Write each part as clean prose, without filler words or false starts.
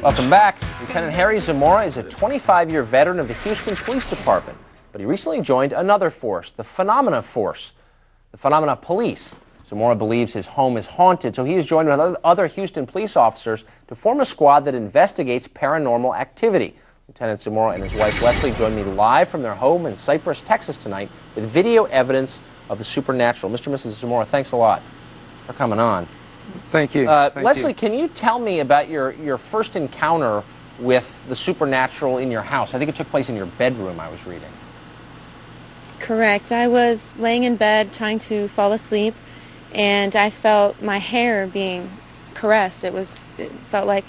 Welcome back. Lieutenant Harry Zamora is a 25-year veteran of the Houston Police Department, but he recently joined another force, the Phenomena Force, the Phenomena Police. Zamora believes his home is haunted, so he has joined with other Houston police officers to form a squad that investigates paranormal activity. Lieutenant Zamora and his wife Lesli joined me live from their home in Cypress, Texas tonight with video evidence of the supernatural. Mr. and Mrs. Zamora, thanks a lot for coming on. Thank you. Lesli, can you tell me about your first encounter with the supernatural in your house? I think it took place in your bedroom, I was reading. Correct. I was laying in bed trying to fall asleep, and I felt my hair being caressed. It felt like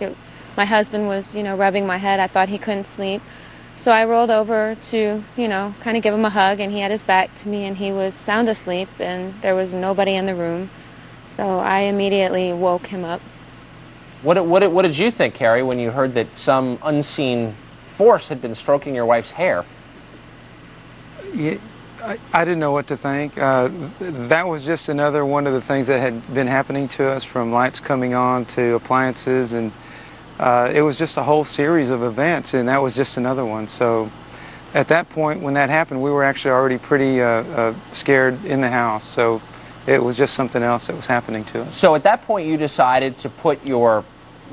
my husband was, rubbing my head. I thought he couldn't sleep. So I rolled over to, kind of give him a hug, and he had his back to me, and he was sound asleep, and there was nobody in the room. So I immediately woke him up. What did you think, Harry, when you heard that some unseen force had been stroking your wife's hair? Yeah, I didn't know what to think. That was just another one of the things that had been happening to us, from lights coming on to appliances, and it was just a whole series of events, and that was just another one. So at that point, when that happened, we were actually already pretty scared in the house. So it was just something else that was happening to us. So at that point, you decided to put your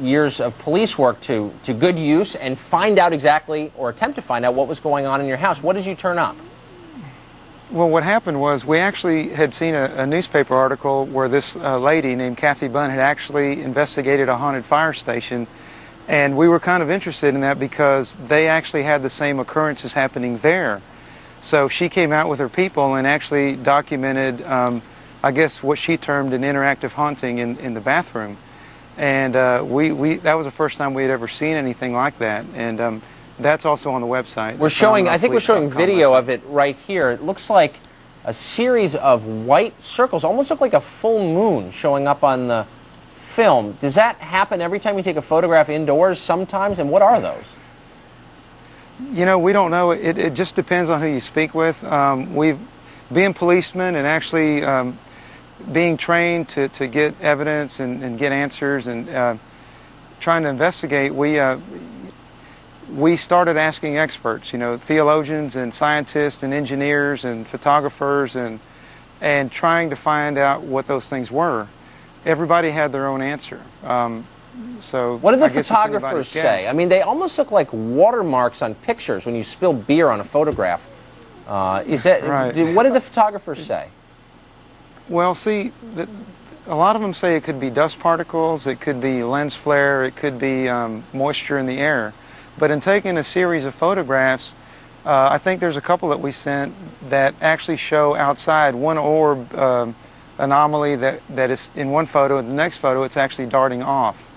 years of police work to good use and find out exactly, or attempt to find out, what was going on in your house. What did you turn up? Well, what happened was we actually had seen a newspaper article where this lady named Kathy Bunn had actually investigated a haunted fire station, and we were kind of interested in that because they actually had the same occurrences happening there. So she came out with her people and actually documented I guess what she termed an interactive haunting in the bathroom. And that was the first time we had ever seen anything like that. And that's also on the website. I think we're showing video of it right here. It looks like a series of white circles, almost look like a full moon showing up on the film. Does that happen every time you take a photograph indoors sometimes? And what are those? We don't know. It just depends on who you speak with. Being policemen and actually being trained to get evidence and get answers and trying to investigate, we started asking experts, theologians and scientists and engineers and photographers, and trying to find out what those things were. Everybody had their own answer. So what did the photographers say? I mean, they almost look like watermarks on pictures when you spill beer on a photograph. Is that right? What did the photographers say? Well, see, a lot of them say it could be dust particles, it could be lens flare, it could be moisture in the air. But in taking a series of photographs, I think there's a couple that we sent that actually show outside one orb anomaly that is in one photo, and the next photo it's actually darting off.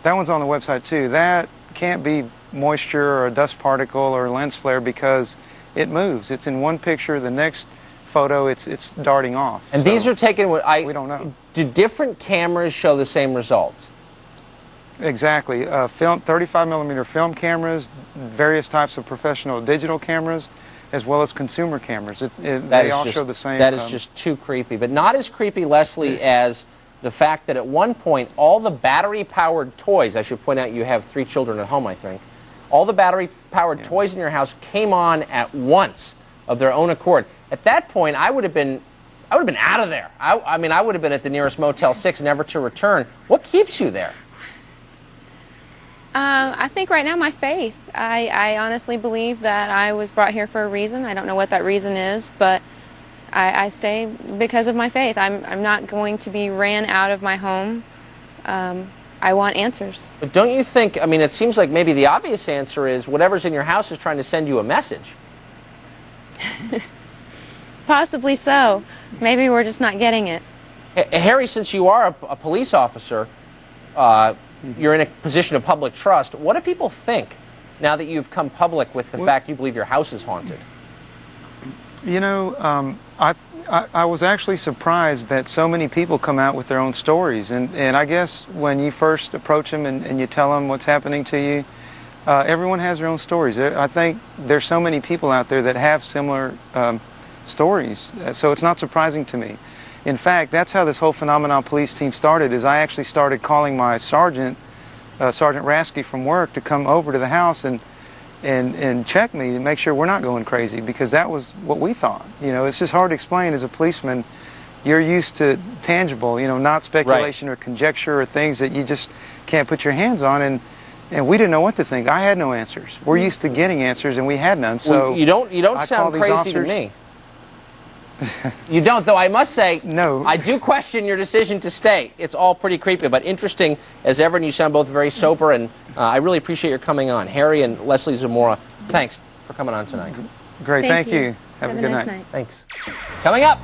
That one's on the website too. That can't be moisture or a dust particle or lens flare because it moves. It's in one picture, the next photo it's darting off. And so these are taken with, we don't know. Do different cameras show the same results? Exactly. 35mm film cameras, various types of professional digital cameras, as well as consumer cameras. They all show the same. That is just too creepy. But not as creepy, Lesli, as the fact that at one point all the battery-powered toys, I should point out you have 3 children at home, I think, all the battery-powered toys in your house came on at once of their own accord. At that point, I would have been out of there. I mean, I would have been at the nearest Motel 6, never to return. What keeps you there? I think right now my faith. I honestly believe that I was brought here for a reason. I don't know what that reason is, but I stay because of my faith. I'm not going to be ran out of my home. I want answers. But don't you think, I mean, it seems like maybe the obvious answer is whatever's in your house is trying to send you a message. Possibly so. Maybe we're just not getting it. Harry, since you are a police officer, you're in a position of public trust. What do people think now that you've come public with the fact you believe your house is haunted? I was actually surprised that so many people come out with their own stories. And I guess when you first approach them and you tell them what's happening to you, everyone has their own stories. I think there's so many people out there that have similar stories. So it's not surprising to me. In fact, that's how this whole Phenomenon Police team started, is I actually started calling my sergeant Sergeant Rasky from work to come over to the house and check me to make sure we're not going crazy, because that was what we thought. You know, it's just hard to explain as a policeman. You're used to tangible, you know, not speculation or conjecture or things that you just can't put your hands on, and we didn't know what to think. I had no answers. We're used to getting answers, and we had none. So well, you don't sound crazy to me. You don't, though. I must say, no. I do question your decision to stay. It's all pretty creepy, but interesting as ever, and you sound both very sober, and I really appreciate your coming on. Harry and Lesli Zamora, thanks for coming on tonight. Great, thank you. Have a good nice night. night. Thanks. Coming up.